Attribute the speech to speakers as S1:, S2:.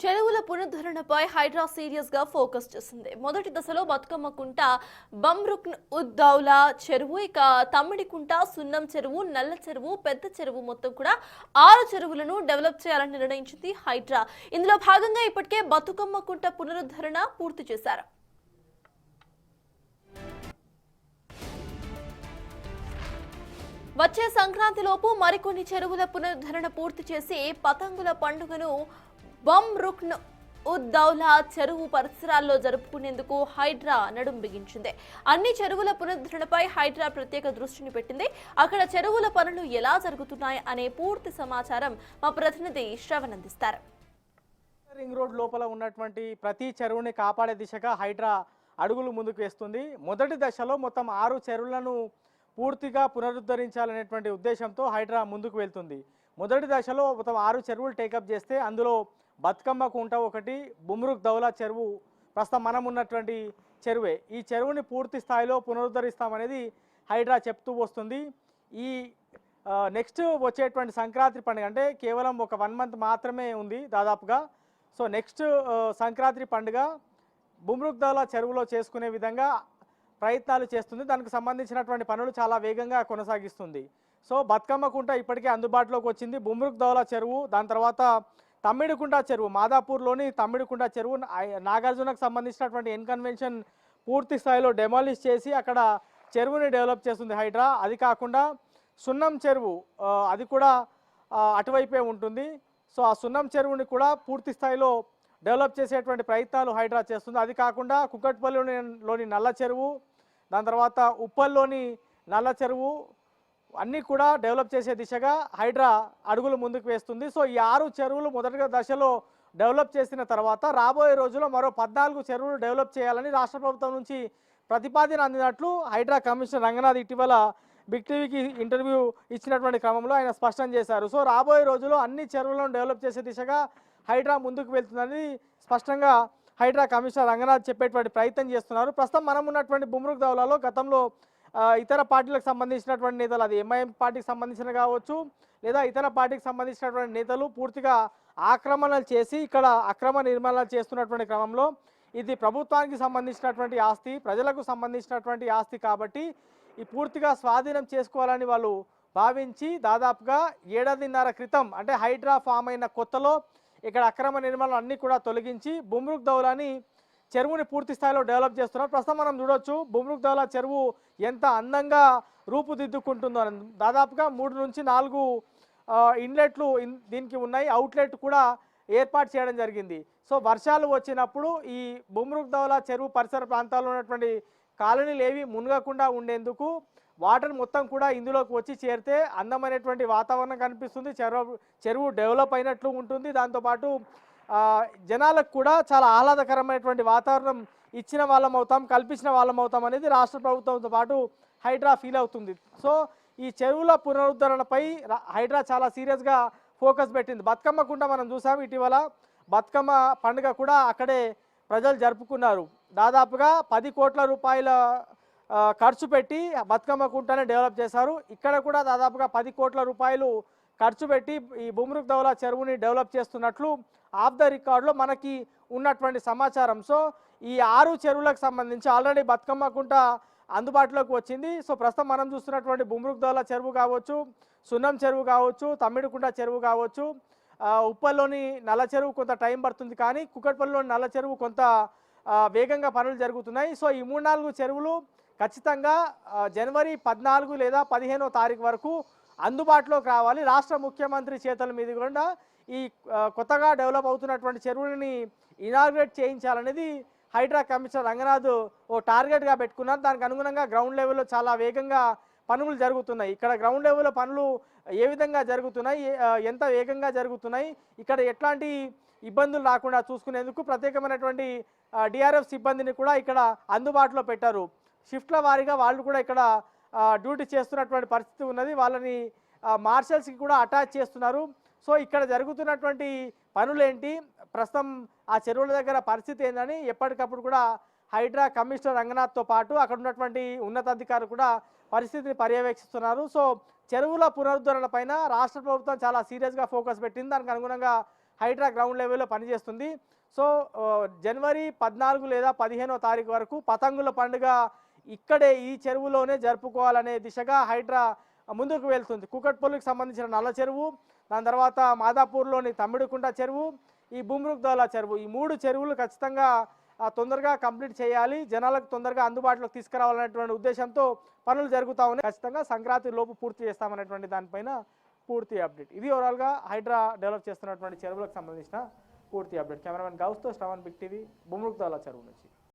S1: చెరువుల పునరుద్ధరణపై హైడ్రా సీరియస్ గా ఫోకస్ చేసింది. మొదటి దశలో బతుకమ్మ కుంట, బమ్రుక్న్ ఉద్దౌలా చెరువు, ఇక తమ్మిడికుంట, సున్నం చెరువు, నల్ల చెరువు, పెద్ద చెరువు మొత్తం కూడా 6 చెరువులను డెవలప్ చేయాలని నిర్ణయించింది హైడ్రా. ఇందులో భాగంగా ఇప్పటికే బతుకమ్మ కుంట పునరుద్ధరణ పూర్తి చేశారు. వచ్చే సంక్రాంతిలోపు మరికొన్ని చెరువుల పునరుద్ధరణ పూర్తి చేసి పతంగుల పండుగను బమ్రుక్న్ ఉద్దౌలా చెరువు పరిసరాల్లో జరుపుకునేందుకు హైడ్రా నడుం బిగించింది. అన్ని చెరువుల పునరుద్ధరణపై హైడ్రా ప్రత్యేక దృష్టిని పెట్టింది. అక్కడ చెరువుల పనులు ఎలా జరుగుతున్నాయి అనే పూర్తి సమాచారం మా ప్రతినిధి శ్రవణ్ అందిస్తారు.
S2: రింగ్ రోడ్ లోపల ఉన్నటువంటి ప్రతి చెరువుని కాపాడే దిశగా హైడ్రా అడుగులు ముందుకు వేస్తుంది. మొదటి దశలో మొత్తం 6 చెరువులను పూర్తిగా పునరుద్ధరించాలనేటువంటి ఉద్దేశంతో హైడ్రా ముందుకు వెళ్తుంది. మొదటి దశలో మొత్తం 6 చెరువులు టేకప్ చేస్తే అందులో బతుకమ్మ కుంట ఒకటి, బుమ్రుక్ దౌలా చెరువు ప్రస్తుతం మనం ఉన్నటువంటి చెరువే. ఈ చెరువుని పూర్తి స్థాయిలో పునరుద్ధరిస్తామనేది హైడ్రా చెప్తూ వస్తుంది. ఈ నెక్స్ట్ వచ్చేటువంటి సంక్రాంతి పండుగ అంటే కేవలం ఒక 1 మంత్ మాత్రమే ఉంది దాదాపుగా. సో నెక్స్ట్ సంక్రాంతి పండుగ బుమ్రుక్ దౌలా చెరువులో చేసుకునే విధంగా ప్రయత్నాలు చేస్తుంది. దానికి సంబంధించినటువంటి పనులు చాలా వేగంగా కొనసాగిస్తుంది. సో బతుకమ్మ కుంట ఇప్పటికే అందుబాటులోకి వచ్చింది. బుమ్రుక్ దౌలా చెరువు, దాని తర్వాత తమ్మిడికుంట చెరువు, మాదాపూర్లోని తమ్మిడికుంట చెరువు, నాగార్జునకు సంబంధించినటువంటి కన్వెన్షన్ పూర్తి స్థాయిలో డెమాలిష్ చేసి అక్కడ చెరువుని డెవలప్ చేస్తుంది హైడ్రా. అది కాకుండా సున్నం చెరువు అది కూడా అటువైపే ఉంటుంది. సో ఆ సున్నం చెరువుని కూడా పూర్తి స్థాయిలో డెవలప్ చేసేటువంటి ప్రయత్నాలు హైడ్రా చేస్తుంది. అది కాకుండా కుక్కట్పల్లిలోని నల్ల చెరువు, దాని తర్వాత ఉప్పల్లోని నల్ల చెరువు అన్నీ కూడా డెవలప్ చేసే దిశగా హైడ్రా అడుగులు ముందుకు వేస్తుంది. సో ఈ 6 చెరువులు మొదటి దశలో డెవలప్ చేసిన తర్వాత రాబోయే రోజుల్లో మరో 14 చెరువులు డెవలప్ చేయాలని రాష్ట్ర ప్రభుత్వం నుంచి ప్రతిపాదన అందినట్లు హైడ్రా కమిషనర్ రంగనాథ్ ఇటీవల బిగ్ టీవీకి ఇంటర్వ్యూ ఇచ్చినటువంటి క్రమంలో ఆయన స్పష్టం చేశారు. సో రాబోయే రోజుల్లో అన్ని చెరువులను డెవలప్ చేసే దిశగా హైడ్రా ముందుకు వెళ్తుందని స్పష్టంగా హైడ్రా కమిషనర్ రంగనాథ్ చెప్పేటువంటి ప్రయత్నం చేస్తున్నారు. ప్రస్తుతం మనం ఉన్నటువంటి బుమ్రుక్ దౌలాలో గతంలో ఇతర పార్టీలకు సంబంధించినటువంటి నేతలు, అది ఎంఐఎం పార్టీకి సంబంధించిన కావచ్చు లేదా ఇతర పార్టీకి సంబంధించినటువంటి నేతలు పూర్తిగా ఆక్రమణలు చేసి ఇక్కడ అక్రమ నిర్మాణాలు చేస్తున్నటువంటి క్రమంలో ఇది ప్రభుత్వానికి సంబంధించినటువంటి ఆస్తి, ప్రజలకు సంబంధించినటువంటి ఆస్తి కాబట్టి ఈ పూర్తిగా స్వాధీనం చేసుకోవాలని వాళ్ళు భావించి దాదాపుగా 7.5 క్రితం అంటే హైడ్రా ఫామ్ అయిన కొత్తలో ఇక్కడ అక్రమ నిర్మాణాలు అన్నీ కూడా తొలగించి బుమ్రుక్ దౌలాని చెరువుని పూర్తి స్థాయిలో డెవలప్ చేస్తున్నారు. ప్రస్తుతం మనం చూడొచ్చు బుమ్రుక్ దౌలా చెరువు ఎంత అందంగా రూపుదిద్దుకుంటుందో. దాదాపుగా 3 నుంచి 4 ఇన్లెట్లు దీనికి ఉన్నాయి, అవుట్లెట్ కూడా ఏర్పాటు చేయడం జరిగింది. సో వర్షాలు వచ్చినప్పుడు ఈ బుమ్రుక్ దౌలా చెరువు పరిసర ప్రాంతాల్లో ఉన్నటువంటి కాలనీలు ఏవి మునగకుండా ఉండేందుకు వాటర్ మొత్తం కూడా ఇందులోకి వచ్చి చేరితే అందమైనటువంటి వాతావరణం కనిపిస్తుంది, చెరువు డెవలప్ అయినట్లు ఉంటుంది. దాంతోపాటు జనాలకు కూడా చాలా ఆహ్లాదకరమైనటువంటి వాతావరణం ఇచ్చిన వాళ్ళం అవుతాం, కల్పించిన వాళ్ళం అవుతాం అనేది రాష్ట్ర ప్రభుత్వంతో పాటు హైడ్రా ఫీల్ అవుతుంది. సో ఈ చెరువుల పునరుద్ధరణపై హైడ్రా చాలా సీరియస్గా ఫోకస్ పెట్టింది. బతుకమ్మ కుంట మనం చూసాం, ఇటీవల బతుకమ్మ పండుగ కూడా అక్కడే ప్రజలు జరుపుకున్నారు. దాదాపుగా 10 కోట్ల రూపాయల ఖర్చు పెట్టి బతుకమ్మ కుంటనే డెవలప్ చేశారు. ఇక్కడ కూడా దాదాపుగా 10 కోట్ల రూపాయలు ఖర్చు పెట్టి ఈ బుమ్రుక్ దౌలా చెరువుని డెవలప్ చేస్తున్నట్లు ఆఫ్ ద రికార్డులో మనకి ఉన్నటువంటి సమాచారం. సో ఈ 6 చెరువులకు సంబంధించి ఆల్రెడీ బతుకమ్మ కుంట అందుబాటులోకి వచ్చింది. సో ప్రస్తుతం మనం చూస్తున్నటువంటి బుమ్రుక్ దౌలా చెరువు కావచ్చు, సున్నం చెరువు కావచ్చు, తమ్మిడికుంట చెరువు కావచ్చు, ఉప్పల్లోని నల్ల చెరువు కొంత టైం పడుతుంది, కానీ కుక్కట్పల్లిలోని నల్ల చెరువు కొంత వేగంగా పనులు జరుగుతున్నాయి. సో ఈ 3-4 చెరువులు ఖచ్చితంగా జనవరి 14 లేదా 15వ తారీఖు వరకు అందుబాటులోకి రావాలి. రాష్ట్ర ముఖ్యమంత్రి చేతుల మీద కూడా ఈ కొత్తగా డెవలప్ అవుతున్నటువంటి చెరువులని ఇనాగ్రేట్ చేయించాలనేది హైడ్రా కమిషనర్ రంగనాథ్ ఓ టార్గెట్గా పెట్టుకున్నారు. దానికి అనుగుణంగా గ్రౌండ్ లెవెల్లో చాలా వేగంగా పనులు జరుగుతున్నాయి. ఇక్కడ గ్రౌండ్ లెవెల్లో పనులు ఏ విధంగా జరుగుతున్నాయి, ఎంత వేగంగా జరుగుతున్నాయి, ఇక్కడ ఎట్లాంటి ఇబ్బందులు రాకుండా చూసుకునేందుకు ప్రత్యేకమైనటువంటి డిఆర్ఎఫ్ సిబ్బందిని కూడా ఇక్కడ అందుబాటులో పెట్టారు. షిఫ్ట్ల వారీగా వాళ్ళు కూడా ఇక్కడ డ్యూటీ చేస్తున్నటువంటి పరిస్థితి ఉన్నది. వాళ్ళని మార్షల్స్కి కూడా అటాచ్ చేస్తున్నారు. సో ఇక్కడ జరుగుతున్నటువంటి పనులేంటి, ప్రస్తుతం ఆ చెరువుల దగ్గర పరిస్థితి ఏందని ఎప్పటికప్పుడు కూడా హైడ్రా కమిషనర్ రంగనాథ్తో పాటు అక్కడ ఉన్నటువంటి ఉన్నతాధికారులు కూడా పరిస్థితిని పర్యవేక్షిస్తున్నారు. సో చెరువుల పునరుద్ధరణ పైన రాష్ట్ర ప్రభుత్వం చాలా సీరియస్గా ఫోకస్ పెట్టింది. దానికి అనుగుణంగా హైడ్రా గ్రౌండ్ లెవెల్లో పనిచేస్తుంది. సో జనవరి 14 లేదా 15వ తారీఖు వరకు పతంగుల పండుగ ఇక్కడే ఈ చెరువులోనే జరుపుకోవాలనే దిశగా హైడ్రా ముందుకు వెళ్తుంది. కూకట్పల్లికి సంబంధించిన నల్ల చెరువు, దాని తర్వాత మాదాపూర్లోని తమ్మిడికుంట చెరువు, ఈ బుమ్రుక్దౌలా చెరువు, ఈ 3 చెరువులు ఖచ్చితంగా తొందరగా కంప్లీట్ చేయాలి, జనాలకు తొందరగా అందుబాటులోకి తీసుకురావాలనేటువంటి ఉద్దేశంతో పనులు జరుగుతూ ఉన్నాయి. ఖచ్చితంగా సంక్రాంతి లోపు పూర్తి చేస్తామనేటువంటి దానిపైన పూర్తి అప్డేట్. ఇది ఓవరాల్గా హైడ్రా డెవలప్ చేస్తున్నటువంటి చెరువులకు సంబంధించిన పూర్తి అప్డేట్. కెమెరామెన్ గౌస్తో శ్రవణ్, బిగ్ టీవీ, బుమ్రుక్దౌలా చెరువు నుంచి.